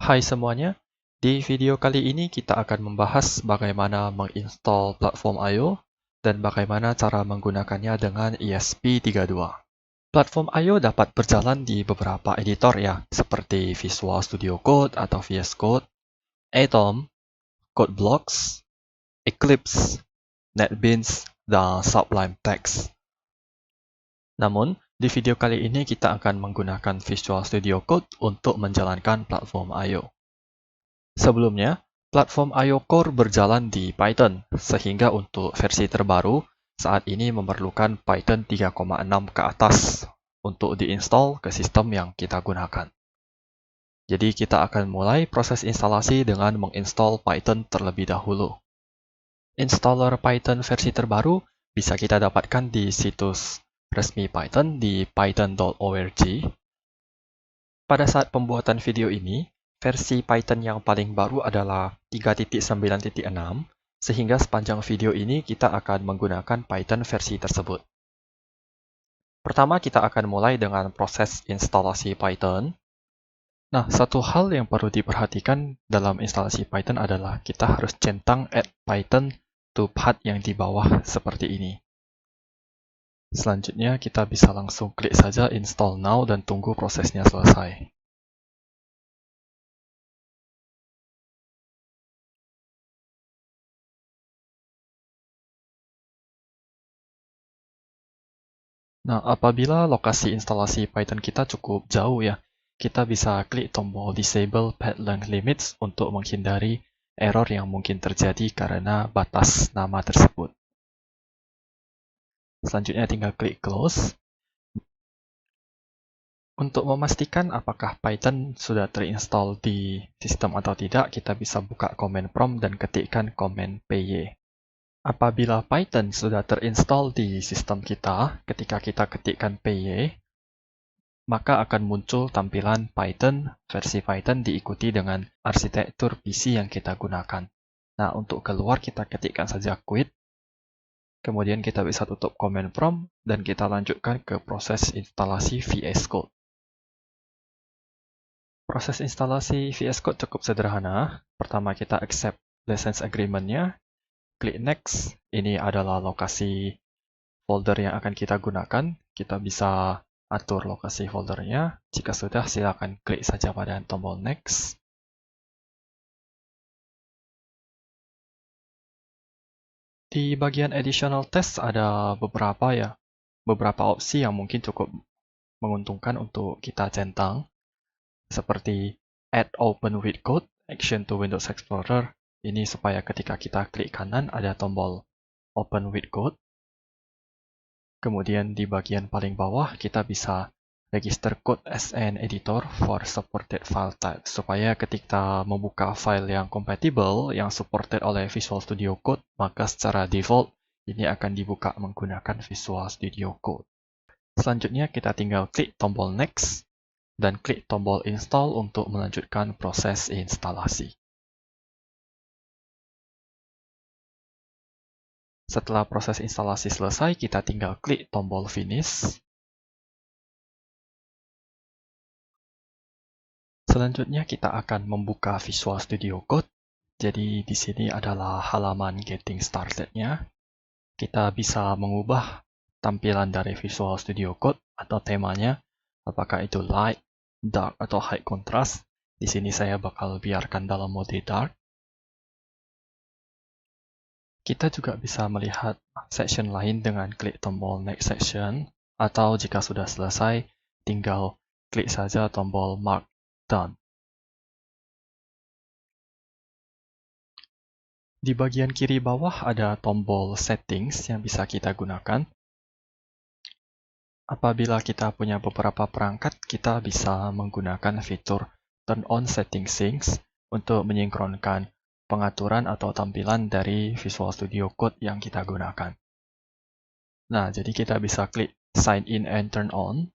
Hai semuanya, di video kali ini kita akan membahas bagaimana menginstal platform I/O dan bagaimana cara menggunakannya dengan ESP32. Platform I/O dapat berjalan di beberapa editor ya, seperti Visual Studio Code atau VS Code, Atom, CodeBlocks, Eclipse, NetBeans, dan Sublime Text. Namun, di video kali ini kita akan menggunakan Visual Studio Code untuk menjalankan platform I/O. Sebelumnya, platform I/O Core berjalan di Python, sehingga untuk versi terbaru, saat ini memerlukan Python 3,6 ke atas untuk diinstal ke sistem yang kita gunakan. Jadi kita akan mulai proses instalasi dengan menginstal Python terlebih dahulu. Installer Python versi terbaru bisa kita dapatkan di situs resmi Python di python.org. Pada saat pembuatan video ini, versi Python yang paling baru adalah 3.9.6, sehingga sepanjang video ini kita akan menggunakan Python versi tersebut. Pertama, kita akan mulai dengan proses instalasi Python. Nah, satu hal yang perlu diperhatikan dalam instalasi Python adalah kita harus centang add Python to path yang di bawah seperti ini. Selanjutnya, kita bisa langsung klik saja install now dan tunggu prosesnya selesai. Nah, apabila lokasi instalasi Python kita cukup jauh ya, kita bisa klik tombol Disable Path Length Limits untuk menghindari error yang mungkin terjadi karena batas nama tersebut. Selanjutnya tinggal klik Close. Untuk memastikan apakah Python sudah terinstall di sistem atau tidak, kita bisa buka command prompt dan ketikkan command py. Apabila Python sudah terinstall di sistem kita, ketika kita ketikkan py, maka akan muncul tampilan Python, versi Python diikuti dengan arsitektur PC yang kita gunakan. Nah, untuk keluar kita ketikkan saja quit, kemudian kita bisa tutup command prompt, dan kita lanjutkan ke proses instalasi VS Code. Proses instalasi VS Code cukup sederhana. Pertama kita accept license agreement-nya, klik next, ini adalah lokasi folder yang akan kita gunakan, kita bisa atur lokasi foldernya. Jika sudah, silakan klik saja pada tombol next. Di bagian additional test ada beberapa opsi yang mungkin cukup menguntungkan untuk kita centang, seperti add open with code, action to Windows Explorer. Ini supaya ketika kita klik kanan ada tombol open with code. Kemudian di bagian paling bawah kita bisa register code as an editor for supported file type, supaya ketika membuka file yang compatible yang supported oleh Visual Studio Code, maka secara default ini akan dibuka menggunakan Visual Studio Code. Selanjutnya kita tinggal klik tombol next dan klik tombol install untuk melanjutkan proses instalasi. Setelah proses instalasi selesai, kita tinggal klik tombol finish. Selanjutnya kita akan membuka Visual Studio Code. Jadi di sini adalah halaman Getting Started-nya. Kita bisa mengubah tampilan dari Visual Studio Code atau temanya, apakah itu light, dark, atau high contrast. Di sini saya bakal biarkan dalam mode dark. Kita juga bisa melihat section lain dengan klik tombol Next Section, atau jika sudah selesai, tinggal klik saja tombol Mark Done. Di bagian kiri bawah ada tombol Settings yang bisa kita gunakan. Apabila kita punya beberapa perangkat, kita bisa menggunakan fitur Turn on Setting Syncs untuk menyinkronkan pengaturan atau tampilan dari Visual Studio Code yang kita gunakan. Nah, jadi kita bisa klik Sign in and Turn on.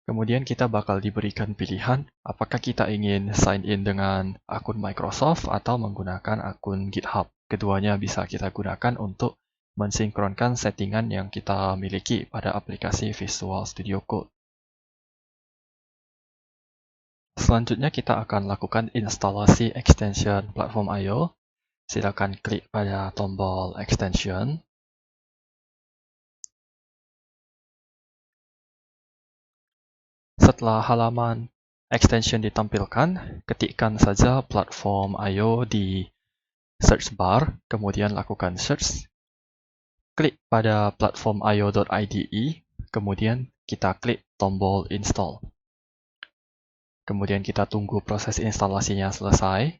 Kemudian kita bakal diberikan pilihan apakah kita ingin sign in dengan akun Microsoft atau menggunakan akun GitHub. Keduanya bisa kita gunakan untuk mensinkronkan settingan yang kita miliki pada aplikasi Visual Studio Code. selanjutnya kita akan lakukan instalasi extension platform I/O. Silakan klik pada tombol extension. Setelah halaman extension ditampilkan, ketikkan saja platform I/O di search bar, kemudian lakukan search. Klik pada platform.io.ide, kemudian kita klik tombol install. Kemudian kita tunggu proses instalasinya selesai.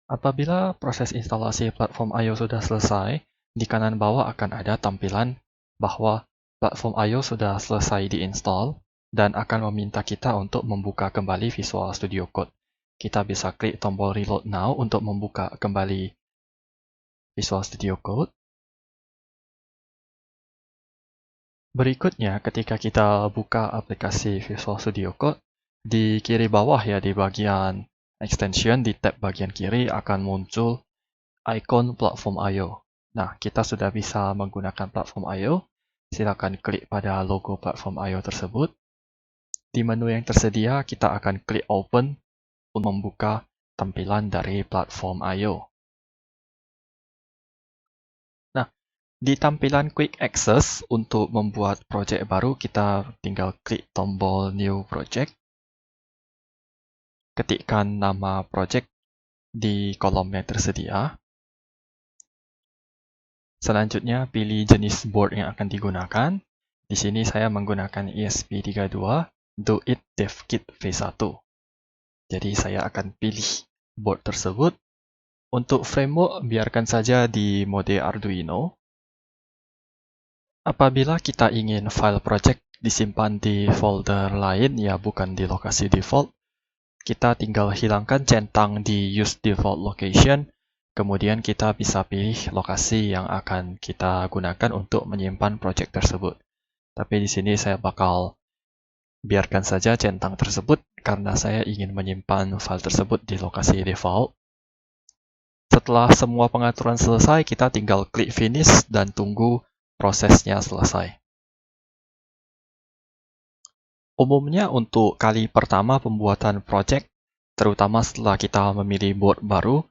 Apabila proses instalasi platform I/O sudah selesai, di kanan bawah akan ada tampilan bahwa platform I/O sudah selesai diinstal dan akan meminta kita untuk membuka kembali Visual Studio Code. Kita bisa klik tombol Reload Now untuk membuka kembali Visual Studio Code. Berikutnya, ketika kita buka aplikasi Visual Studio Code, di kiri bawah ya, di bagian extension, di tab bagian kiri akan muncul icon platform I/O. Nah, kita sudah bisa menggunakan platform I/O. Silakan klik pada logo platform I/O tersebut. Di menu yang tersedia, kita akan klik Open untuk membuka tampilan dari platform I/O. Nah, di tampilan Quick Access, untuk membuat project baru, kita tinggal klik tombol New Project. Ketikkan nama project di kolom yang tersedia. Selanjutnya, pilih jenis board yang akan digunakan. Di sini saya menggunakan ESP32 Do-It DevKit V1. Jadi saya akan pilih board tersebut. Untuk framework, biarkan saja di mode Arduino. Apabila kita ingin file project disimpan di folder lain, ya bukan di lokasi default, kita tinggal hilangkan centang di Use Default Location. Kemudian kita bisa pilih lokasi yang akan kita gunakan untuk menyimpan project tersebut. Tapi di sini saya bakal biarkan saja centang tersebut karena saya ingin menyimpan file tersebut di lokasi default. Setelah semua pengaturan selesai, kita tinggal klik Finish dan tunggu prosesnya selesai. Umumnya untuk kali pertama pembuatan project, terutama setelah kita memilih board baru,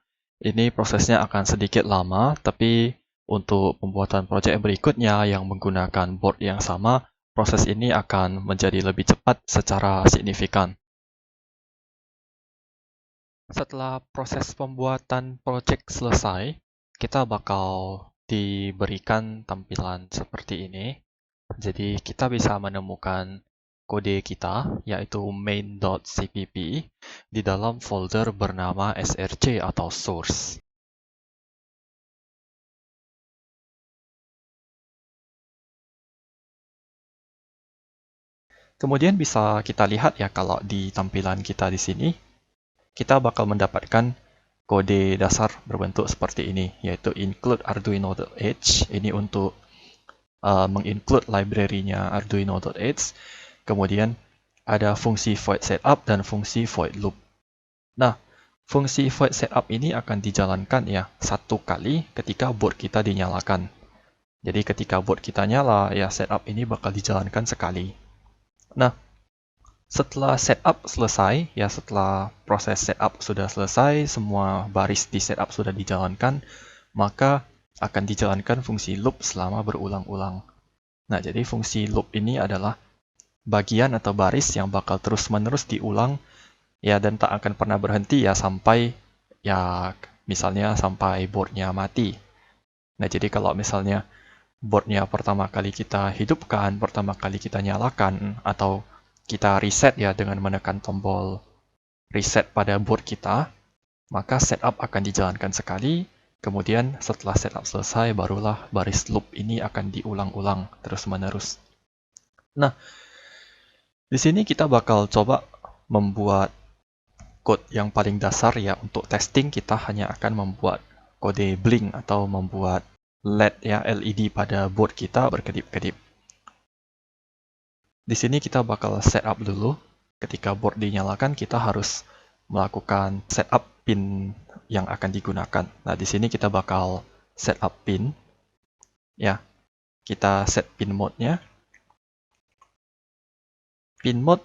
ini prosesnya akan sedikit lama, tapi untuk pembuatan project berikutnya yang menggunakan board yang sama, proses ini akan menjadi lebih cepat secara signifikan. Setelah proses pembuatan project selesai, kita bakal diberikan tampilan seperti ini. Jadi kita bisa menemukan kode kita, yaitu main.cpp, di dalam folder bernama src atau source. Kemudian bisa kita lihat ya, kalau di tampilan kita di sini, kita bakal mendapatkan kode dasar berbentuk seperti ini, yaitu include arduino.h. Ini untuk menginclude library-nya arduino.h. Kemudian ada fungsi void setup dan fungsi void loop. Nah, fungsi void setup ini akan dijalankan ya satu kali ketika board kita dinyalakan. Jadi ketika board kita nyala, ya setup ini bakal dijalankan sekali. Nah, setelah setup selesai, ya setelah proses setup sudah selesai, semua baris di setup sudah dijalankan, maka akan dijalankan fungsi loop selama berulang-ulang. Nah, jadi fungsi loop ini adalah bagian atau baris yang bakal terus-menerus diulang ya, dan tak akan pernah berhenti ya sampai ya misalnya sampai boardnya mati. Nah, jadi kalau misalnya boardnya pertama kali kita hidupkan, pertama kali kita nyalakan, atau kita reset ya dengan menekan tombol reset pada board kita, maka setup akan dijalankan sekali. Kemudian setelah setup selesai, barulah baris loop ini akan diulang-ulang terus-menerus. Nah, di sini kita bakal coba membuat code yang paling dasar ya. Untuk testing kita hanya akan membuat kode blink atau membuat LED ya, LED pada board kita berkedip-kedip. Di sini kita bakal setup dulu. Ketika board dinyalakan, kita harus melakukan setup pin yang akan digunakan. Nah, di sini kita bakal setup pin ya. Kita set pin mode-nya. Pin mode,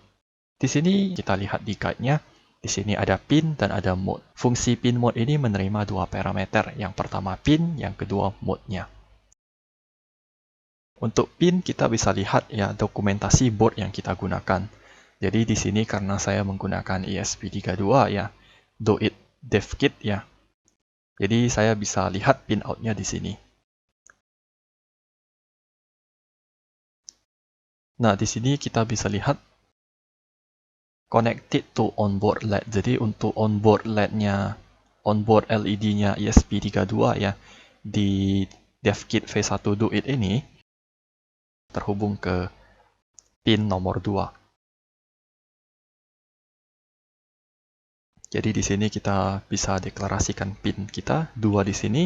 di sini kita lihat di guide-nya. Di sini ada pin dan ada mode. Fungsi pin mode ini menerima dua parameter. Yang pertama pin, yang kedua mode-nya. Untuk pin kita bisa lihat ya dokumentasi board yang kita gunakan. Jadi di sini karena saya menggunakan ESP32 ya, do it dev kit ya. Jadi saya bisa lihat pin out-nya di sini. Nah, di sini kita bisa lihat connected to onboard LED. Jadi untuk onboard LED-nya, onboard LED-nya ESP32 ya, di DevKit V1 Do It ini terhubung ke pin nomor 2. Jadi di sini kita bisa deklarasikan pin kita 2 di sini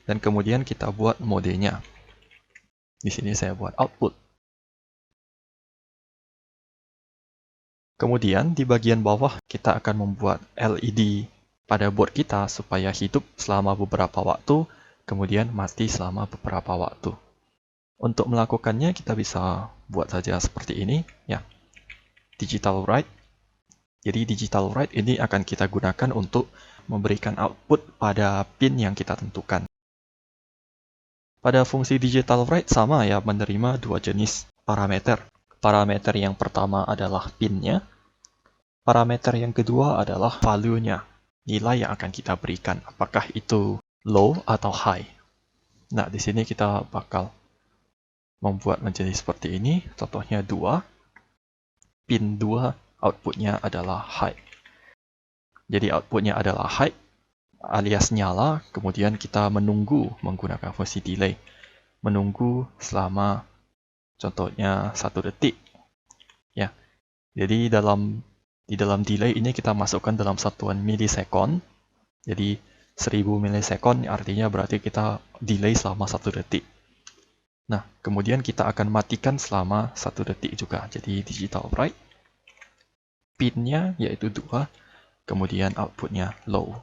dan kemudian kita buat modenya. Di sini saya buat output. Kemudian di bagian bawah kita akan membuat LED pada board kita supaya hidup selama beberapa waktu, kemudian mati selama beberapa waktu. Untuk melakukannya kita bisa buat saja seperti ini ya. Digital write. Jadi digital write ini akan kita gunakan untuk memberikan output pada pin yang kita tentukan. Pada fungsi digital write sama ya, menerima dua jenis parameter. Parameter yang pertama adalah pinnya. Parameter yang kedua adalah value-nya. Nilai yang akan kita berikan, apakah itu low atau high. Nah, di sini kita bakal membuat menjadi seperti ini. Contohnya 2. Pin 2 outputnya adalah high. Jadi outputnya adalah high alias nyala, kemudian kita menunggu menggunakan fungsi delay. Menunggu selama contohnya 1 detik. Ya. Jadi di dalam delay ini kita masukkan dalam satuan milisekon. Jadi 1000 milisekon artinya berarti kita delay selama 1 detik. Nah, kemudian kita akan matikan selama 1 detik juga. Jadi digital write. Pinnya yaitu 2, kemudian outputnya low.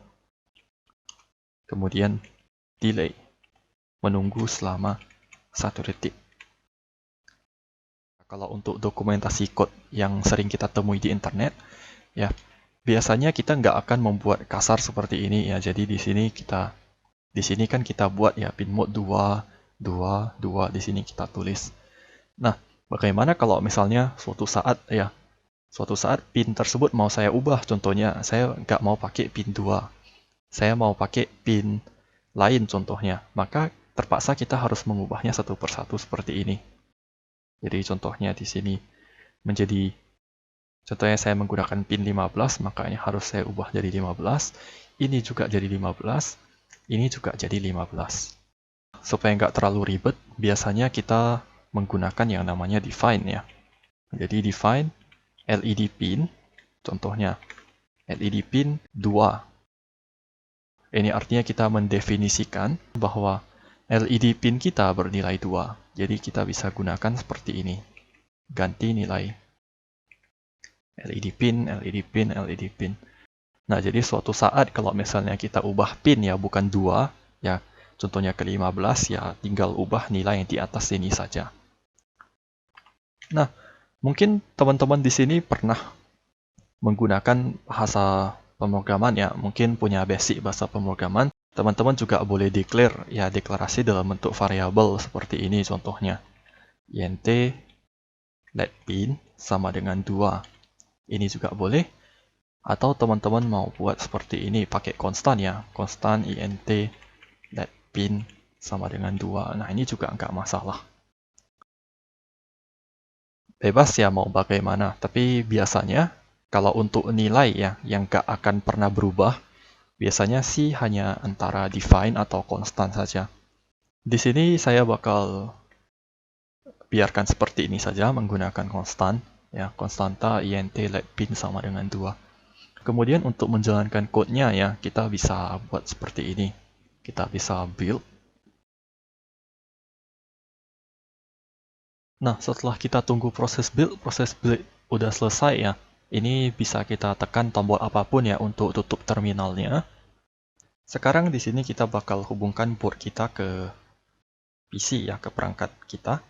Kemudian delay, menunggu selama 1 detik. Kalau untuk dokumentasi code yang sering kita temui di internet, ya biasanya kita nggak akan membuat kasar seperti ini ya. Jadi di sini kan kita buat ya pin mode 2, 2, 2, di sini kita tulis. Nah, bagaimana kalau misalnya suatu saat pin tersebut mau saya ubah, contohnya saya nggak mau pakai pin 2, saya mau pakai pin lain contohnya, maka terpaksa kita harus mengubahnya satu persatu seperti ini. Jadi contohnya di sini contohnya saya menggunakan pin 15, makanya harus saya ubah jadi 15, ini juga jadi 15, ini juga jadi 15. Supaya nggak terlalu ribet, biasanya kita menggunakan yang namanya define ya. Jadi define LED pin, contohnya LED pin 2. Ini artinya kita mendefinisikan bahwa LED pin kita bernilai 2. Jadi kita bisa gunakan seperti ini. Ganti nilai LED pin, LED pin, LED pin. Nah, jadi suatu saat kalau misalnya kita ubah pin ya bukan 2, ya contohnya ke 15, ya tinggal ubah nilai yang di atas ini saja. Nah, mungkin teman-teman di sini pernah menggunakan bahasa pemrograman ya, mungkin punya basic bahasa pemrograman. Teman-teman juga boleh declare ya deklarasi dalam bentuk variabel seperti ini contohnya. int let pin sama dengan 2. Ini juga boleh. Atau teman-teman mau buat seperti ini pakai konstan ya, konstan int let pin sama dengan 2. Nah, ini juga nggak masalah. Bebas ya mau bagaimana, tapi biasanya kalau untuk nilai ya yang nggak akan pernah berubah, biasanya sih hanya antara define atau konstan saja. Di sini saya bakal biarkan seperti ini saja menggunakan konstan, ya konstanta int let pin sama dengan 2. Kemudian untuk menjalankan code-nya ya kita bisa buat seperti ini. Kita bisa build. Nah, setelah kita tunggu proses build udah selesai ya. Ini bisa kita tekan tombol apapun ya untuk tutup terminalnya. Sekarang di sini kita bakal hubungkan board kita ke PC ya, ke perangkat kita.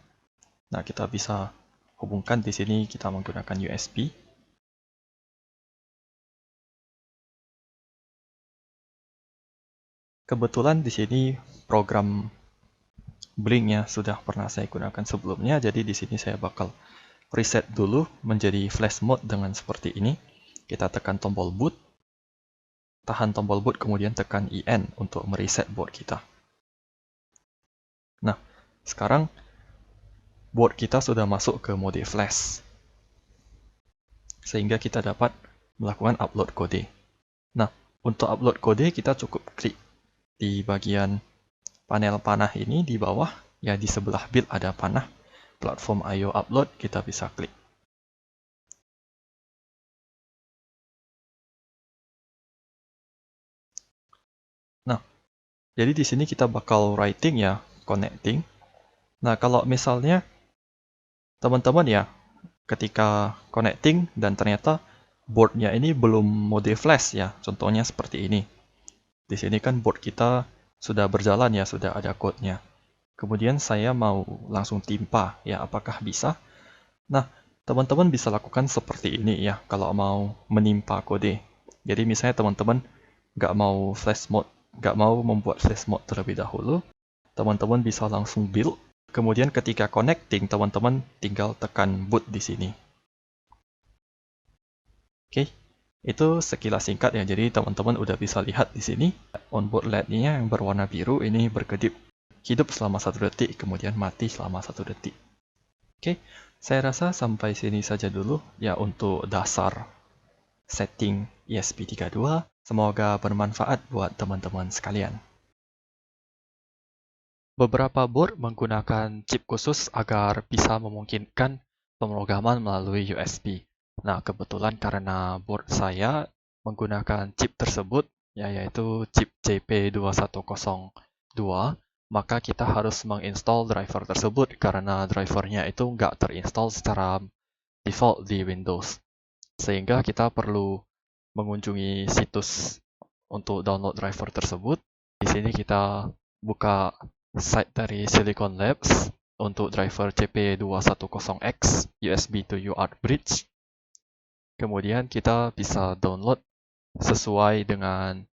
Nah, kita bisa hubungkan di sini kita menggunakan USB. Kebetulan di sini program Blink-nya sudah pernah saya gunakan sebelumnya, jadi di sini saya bakal reset dulu menjadi flash mode dengan seperti ini. Kita tekan tombol boot, tahan tombol boot, kemudian tekan IN untuk mereset board kita. Nah, sekarang board kita sudah masuk ke mode flash, sehingga kita dapat melakukan upload kode. Nah, untuk upload kode kita cukup klik di bagian panel panah ini di bawah, ya di sebelah build ada panah, platform I/O upload, kita bisa klik. Nah, jadi di sini kita bakal writing ya, connecting. Nah, kalau misalnya teman-teman ya, ketika connecting dan ternyata boardnya ini belum mode flash ya, contohnya seperti ini. Di sini kan board kita sudah berjalan ya, sudah ada code-nya. Kemudian saya mau langsung timpa, ya apakah bisa? Nah, teman-teman bisa lakukan seperti ini ya, kalau mau menimpa kode. Jadi misalnya teman-teman nggak mau flash mode, nggak mau membuat flash mode terlebih dahulu, teman-teman bisa langsung build. Kemudian ketika connecting, teman-teman tinggal tekan boot di sini. Oke, itu sekilas singkat ya. Jadi teman-teman udah bisa lihat di sini onboard LED-nya yang berwarna biru ini berkedip, hidup selama 1 detik, kemudian mati selama 1 detik. Oke, saya rasa sampai sini saja dulu ya untuk dasar setting ESP32. Semoga bermanfaat buat teman-teman sekalian. Beberapa board menggunakan chip khusus agar bisa memungkinkan pemrograman melalui USB. Nah, kebetulan karena board saya menggunakan chip tersebut, yaitu chip JP2102, maka kita harus menginstall driver tersebut karena drivernya itu nggak terinstall secara default di Windows. Sehingga kita perlu mengunjungi situs untuk download driver tersebut. Di sini kita buka site dari Silicon Labs untuk driver CP210X USB to UART bridge. Kemudian kita bisa download sesuai dengan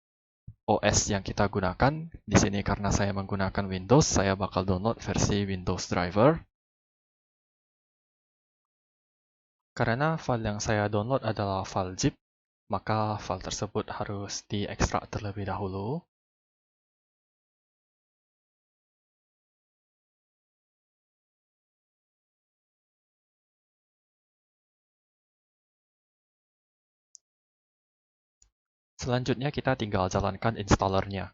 OS yang kita gunakan. Di sini karena saya menggunakan Windows, saya bakal download versi Windows driver. Karena file yang saya download adalah file zip, maka file tersebut harus diekstrak terlebih dahulu. Selanjutnya kita tinggal jalankan installernya.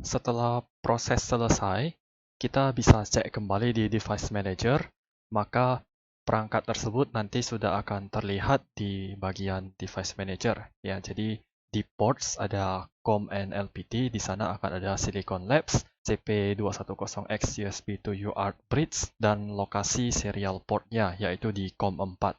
Setelah proses selesai, kita bisa cek kembali di Device Manager, maka perangkat tersebut nanti sudah akan terlihat di bagian Device Manager. Ya, jadi di ports ada COM and LPT, di sana akan ada Silicon Labs, CP210X USB to UART bridge, dan lokasi serial portnya yaitu di COM 4.